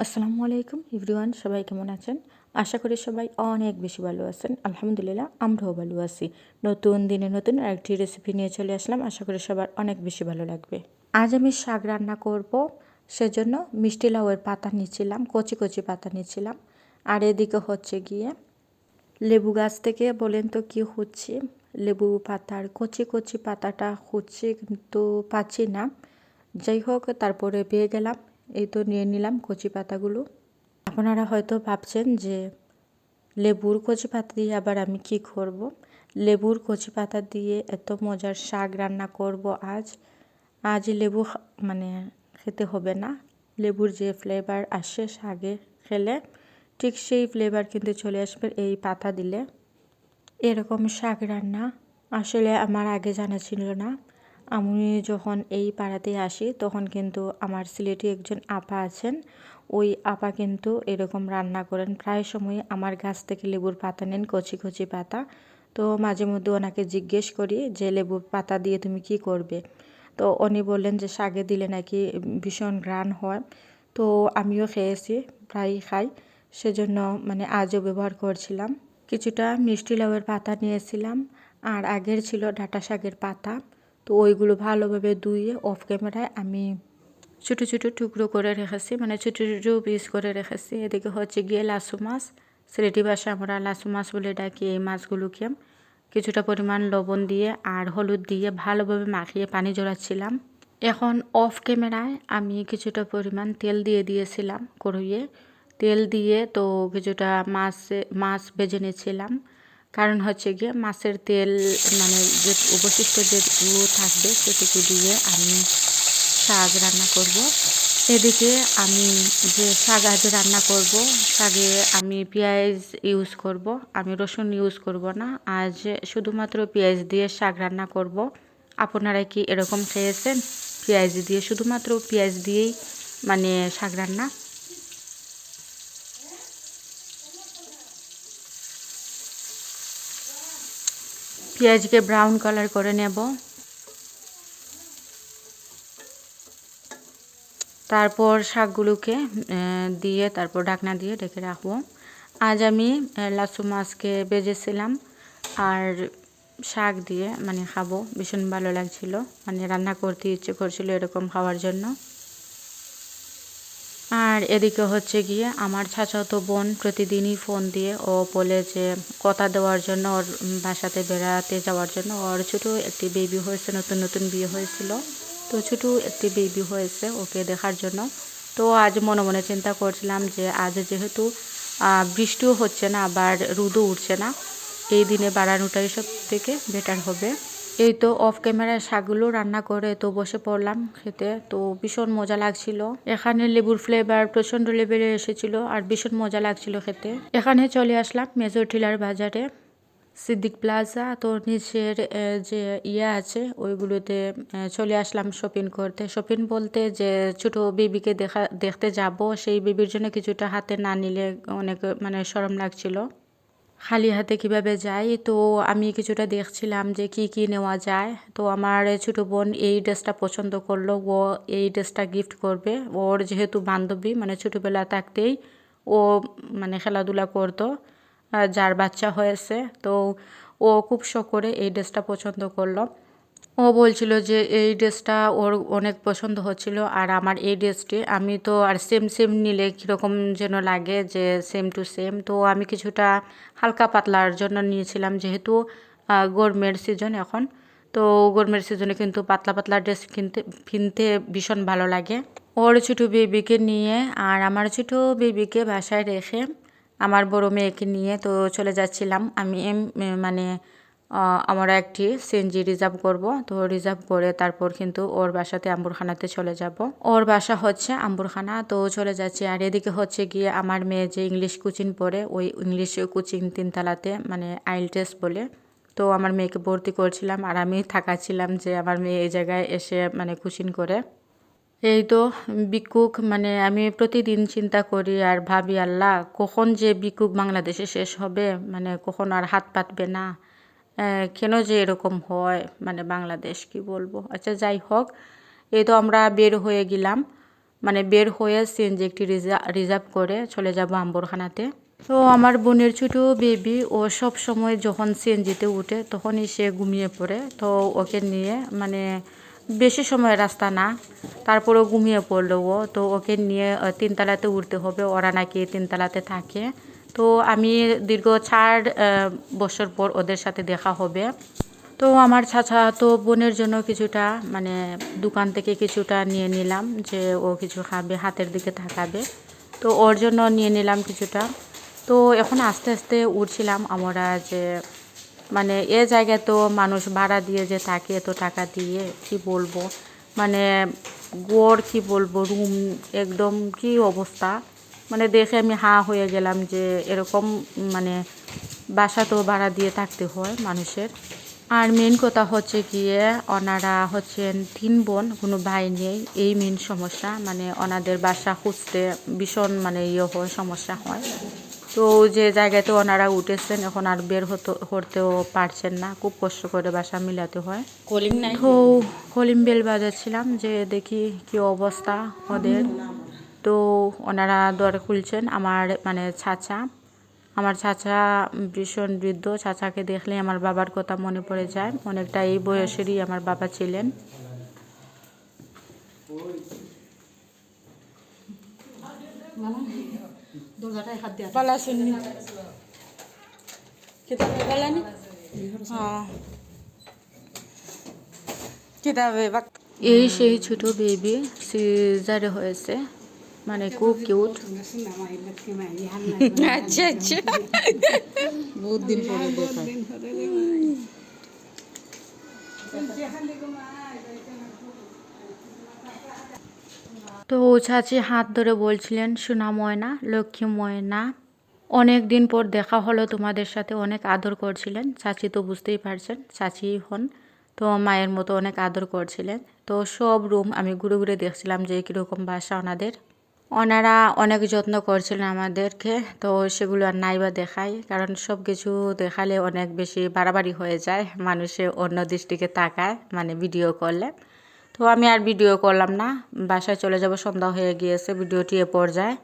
আসসালামু আলাইকুম এভরিওয়ান, সবাই কেমন আছেন? আশা করি সবাই অনেক বেশি ভালো আছেন। আলহামদুলিল্লাহ, আমরাও ভালো আছি। নতুন দিনে নতুন আরেকটি রেসিপি নিয়ে চলে আসলাম। আশা করি সবার অনেক বেশি ভালো লাগবে। আজ আমি শাক রান্না করব, সেজন্য মিষ্টি লাউয়ের পাতা নিয়েছিলাম, কচি কচি পাতা নিয়েছিলাম। আর এদিকে হচ্ছে গিয়ে লেবু গাছ থেকে বলেন তো কি হচ্ছে, লেবু পাতার কচি কচি পাতাটা হচ্ছে কিন্তু পাচ্ছি না। যাই হোক, তারপরে পেয়ে গেলাম, এই তো নিয়ে নিলাম কচি পাতাগুলো। আপনারা হয়তো ভাবছেন যে লেবুর কচি পাতা দিয়ে আবার আমি কি করব। লেবুর কচি পাতা দিয়ে এত মজার শাক রান্না করব আজ। আজ লেবু মানে খেতে হবে না, লেবুর যে ফ্লেভার আসে শাকে খেলে, ঠিক সেই ফ্লেভার কিন্তু চলে আসবে এই পাতা দিলে। এরকম শাক রান্না আসলে আমার আগে জানা ছিল না। আমি যখন এই পাড়াতে আসি তখন কিন্তু আমার সিলেটি একজন আপা আছেন, ওই আপা কিন্তু এরকম রান্না করেন। প্রায় সময় আমার গাছ থেকে লেবুর পাতা নেন, কচি কচি পাতা। তো মাঝে মধ্যে ওনাকে জিজ্ঞেস করি যে লেবুর পাতা দিয়ে তুমি কি করবে। তো উনি বললেন যে শাকে দিলে নাকি ভীষণ ঘ্রাণ হয়। তো আমিও খেয়েছি, প্রায়ই খাই, সেজন্য আজও ব্যবহার করছিলাম। কিছুটা মিষ্টি লাউয়ের পাতা নিয়েছিলাম, আর আগের ছিল ডাঁটা শাকের পাতা। তো ওইগুলো ভালোভাবে ধুয়ে অফ ক্যামেরায় আমি ছোটো ছোটো টুকরো করে রেখেছি, ছোটো ছোটো পিস করে রেখেছি। এদিকে হচ্ছে গিয়ে লাসু মাছ, সিলেটি ভাষায় আমরা লাসু মাছ বলে ডাকি এই মাছগুলোকে। কিছুটা পরিমাণ লবণ দিয়ে আর হলুদ দিয়ে ভালোভাবে মাখিয়ে পানি জড়াচ্ছিলাম। এখন অফ ক্যামেরায় আমি কিছুটা পরিমাণ তেল দিয়ে দিয়েছিলাম কড়াইয়ে। তেল দিয়ে তো কিছুটা মাছ ভেজে নিয়েছিলাম। কারণ হচ্ছে গিয়ে মাছের তেল যে অবশিষ্ট যেটুকু থাকবে সেটুকু দিয়ে আমি শাক রান্না করব। এদিকে আমি যে শাক আজ রান্না করব, শাকে আমি পেঁয়াজ ইউজ করব, আমি রসুন ইউজ করব না। আজ শুধুমাত্র পেঁয়াজ দিয়ে শাক রান্না করব। আপনারা কি এরকম খেয়েছেন? পেঁয়াজ দিয়ে, শুধুমাত্র পেঁয়াজ দিয়েই শাক রান্না। পেঁয়াজকে ব্রাউন কালার করে নেব, তারপর শাকগুলোকে দিয়ে তারপর ঢাকনা দিয়ে ঢেকে রাখবো। আজ আমি লাসু মাছকে ভেজেছিলাম আর শাক দিয়ে খাবো, ভীষণ ভালো লাগছিল, রান্না করতে ইচ্ছে করছিল এরকম খাওয়ার জন্য। আর এদিকে হচ্ছে গিয়ে আমার চাচাতো বোন প্রতিদিনই ফোন দিয়ে ও বলে যে কথা দেওয়ার জন্য, ওর বাসাতে বেড়াতে যাওয়ার জন্য। ওর ছোটো একটি বেবি হয়েছে, নতুন নতুন বিয়ে হয়েছিল, তো ছোটো একটি বেবি হয়েছে, ওকে দেখার জন্য। তো আজ মনে মনে চিন্তা করছিলাম যে আজ যেহেতু বৃষ্টিও হচ্ছে না আবার রোদও উঠছে না, এই দিনে বাড়ানোটাই সব থেকে বেটার হবে। এই তো অফ ক্যামেরায় শাকগুলো রান্না করে তো বসে পড়লাম খেতে, তো ভীষণ মজা লাগছিল। এখানে লেবুর ফ্লেভার প্রচণ্ড লেভেলে এসেছিল আর ভীষণ মজা লাগছিল খেতে। এখানে চলে আসলাম মেজর টিলার বাজারে, সিদ্দিক প্লাজা, তো নিচের যে আছে ওইগুলোতে চলে আসলাম শপিং করতে। শপিং বলতে যে ছোট বেবিকে দেখতে যাব, সেই বেবির জন্য কিছুটা হাতে না নিলে অনেক শরম লাগছিল, খালি হাতে কিভাবে যাই। তো আমি কিছুটা দেখছিলাম যে কি কি নেওয়া যায়। তো আমার ছোটো বোন এই ড্রেসটা পছন্দ করলো, ও এই ড্রেসটা গিফট করবে। ওর যেহেতু বান্ধবী ছোটোবেলা থাকতেই ও খেলাধুলা করতো, যার বাচ্চা হয়েছে, তো ও খুব শখ করে এই ড্রেসটা পছন্দ করলো। ও বলছিল যে এই ড্রেসটা ওর অনেক পছন্দ হচ্ছিল, আর আমার এই ড্রেসটি আমি তো আর সেম সেম নিলে কীরকম যেন লাগে, যে সেম টু সেম। তো আমি কিছুটা হালকা পাতলার জন্য নিয়েছিলাম, যেহেতু গরমের সিজন এখন, তো গরমের সিজনে কিন্তু পাতলা পাতলা ড্রেস কিনতে ভীষণ ভালো লাগে। ওর ছোটো বেবিকে নিয়ে আর আমার ছোটো বেবিকে বাসায় রেখে আমার বড় মেয়েকে নিয়ে তো চলে যাচ্ছিলাম আমি আমরা একটি সিএনজি রিজার্ভ করব। তো রিজার্ভ করে তারপর কিন্তু ওর বাসাতে আম্বুরখানাতে চলে যাব। ওর বাসা হচ্ছে আম্বুরখানা, তো চলে যাচ্ছি। আর এদিকে হচ্ছে গিয়ে আমার মেয়ে যে ইংলিশ কোচিং পড়ে, ওই ইংলিশ কোচিং 3তলাতে আইএলটিএস বলে, তো আমার মেয়েকে ভর্তি করছিলাম আর আমি থাকাচ্ছিলাম যে আমার মেয়ে এই জায়গায় এসে কোচিং করে। এই তো ভিক্ষুক আমি প্রতিদিন চিন্তা করি আর ভাবি, আল্লাহ কখন যে ভিক্ষুক বাংলাদেশে শেষ হবে, কখন আর হাত পাতবে না, কেন যে এরকম হয় বাংলাদেশ কি বলবো। আচ্ছা যাই হোক, এই তো আমরা বের হয়ে গেলাম। মানে বের হয়ে সিএনজি একটি রিজার্ভ করে চলে যাব আম্বরখানাতে। তো আমার বোনের ছোট বেবি ও সব সময় যখন সিএনজিতে উঠে তখনই সে ঘুমিয়ে পড়ে। তো ওকে নিয়ে মানে বেশি সময় রাস্তা না, তারপরেও ঘুমিয়ে পড়লো ও। তো ওকে নিয়ে 3তলাতে উঠতে হবে, ওরা নাকি 3তলাতে থাকে। তো আমি দীর্ঘ 4 বছর পর ওদের সাথে দেখা হবে। তো আমার তো বোনের জন্য কিছুটা মানে দোকান থেকে কিছুটা নিয়ে নিলাম, যে ও কিছু খাবে, হাতের দিকে তাকাবে। তো ওর জন্য নিয়ে নিলাম কিছুটা। তো এখন আস্তে আস্তে উঠছিলাম আমরা, যে মানে এ জায়গায় তো মানুষ ভাড়া দিয়ে যে থাকে এত টাকা দিয়ে, কি বলবো মানে গড় কি বলবো, রুম একদম কি অবস্থা, মানে দেখে আমি হাঁ হয়ে গেলাম যে এরকম মানে বাসা তো ভাড়া দিয়ে থাকতে হয় মানুষের। আর মেন কথা হচ্ছে গিয়ে ওনারা হচ্ছেন 3 বোন, কোনো ভাই নেই, এই মেন সমস্যা। মানে ওনাদের বাসা খুঁজতে ভীষণ মানে হয়, সমস্যা হয়। তো যে জায়গাতে ওনারা উঠেছেন এখন আর বের হতেও পারছেন না, খুব কষ্ট করে বাসা মিলাতে হয়। তো কলিং বেল বাজাচ্ছিলাম যে দেখি কি অবস্থা ওদের। তো ওনারা দর খুলছেন। আমার মানে আমার চাচা ভীষণ বৃদ্ধ, চাচাকে দেখলে আমার বাবার কথা মনে পড়ে যায়, অনেকটা এই বয়সেরই আমার বাবা ছিলেন। এই সেই ছোট বেবি সিজারে হয়েছে, মানে খুব কিউট। আচ্ছা আচ্ছা, বহুত দিন পরে দেখা। তো চাচি হাত ধরে বলছিলেন সোনা ময়না, লক্ষ্মী ময়না, অনেক দিন পর দেখা হলো তোমাদের সাথে, অনেক আদর করছিলেন। চাচি তো বুঝতেই পারছেন, চাচি হন, তো মায়ের মতো অনেক আদর করছিলেন। তো সব রুম আমি ঘুরে ঘুরে দেখছিলাম যে কীরকম বাসা ওনাদের। ওনারা অনেক যত্ন করছিলেন আমাদেরকে, তো সেগুলো আর নাই বা দেখাই, কারণ সব কিছু দেখালে অনেক বেশি বাড়াবাড়ি হয়ে যায়, মানুষে অন্য দৃষ্টিকে তাকায় মানে ভিডিও করলে। তো আমি আর ভিডিও করলাম না, বাসায় চলে যাব, সন্ধ্যা হয়ে গিয়েছে, ভিডিওটি এ পর্যায়ে।